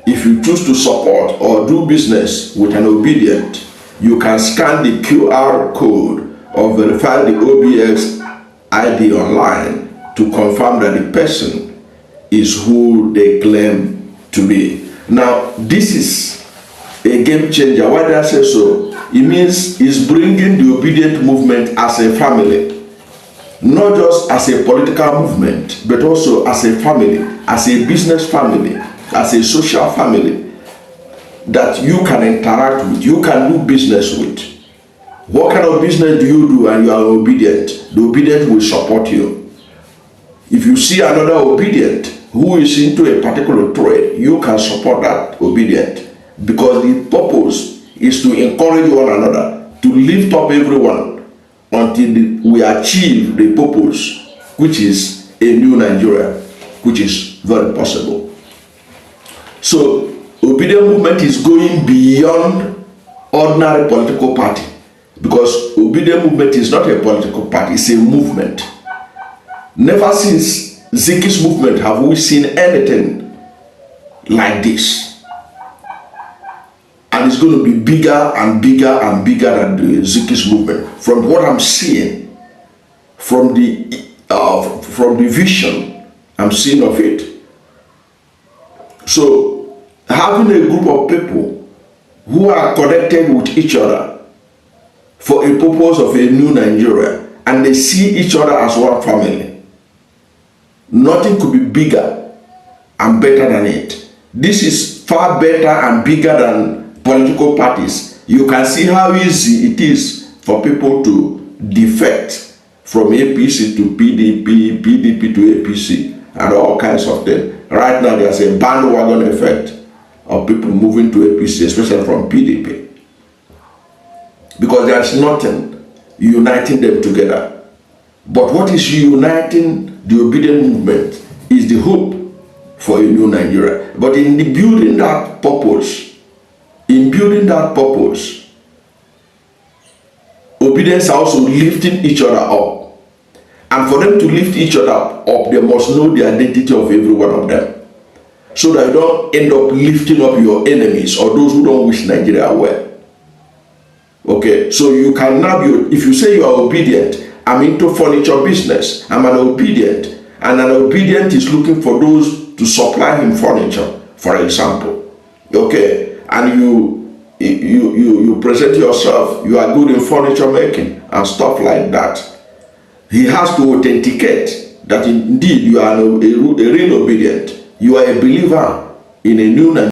if you choose to support or do business with an obedient, you can scan the QR code or verify the OBX ID online to confirm that the person is who they claim to be. Now, this is a game changer. Why do I say so? It means it's bringing the obedient movement as a family, not just as a political movement, but also as a family, as a business family, as a social family that you can interact with, you can do business with. What kind of business do you do and you are obedient? The obedient will support you. If you see another obedient who is into a particular trade, you can support that obedient, because the purpose is to encourage one another, to lift up everyone until we achieve the purpose, which is a new Nigeria, which is very possible. So, obedient movement is going beyond ordinary political party, because obedient movement is not a political party, it's a movement. Never since Ziki's movement have we seen anything like this. And it's going to be bigger and bigger and bigger than the Ziki's movement. From what I'm seeing, from the vision I'm seeing of it. So, having a group of people who are connected with each other for a purpose of a new Nigeria, and they see each other as one family, nothing could be bigger and better than it. This is far better and bigger than political parties. You can see how easy it is for people to defect from APC to PDP, PDP to APC, and all kinds of things. Right now, there's a bandwagon effect of people moving to APC, especially from PDP, because there's nothing uniting them together. But what is uniting the obedient movement is the hope for a new Nigeria. But in the building that purpose, obedience are also lifting each other up. And for them to lift each other up, they must know the identity of every one of them, so that you don't end up lifting up your enemies or those who don't wish Nigeria well. Okay, so you can now be, if you say you are obedient, I'm into furniture business, I'm an obedient, and an obedient is looking for those to supply him furniture, for example. Okay, and you present yourself, you are good in furniture making and stuff like that. He has to authenticate that indeed you are a real obedient. You are a believer in a new Nigeria.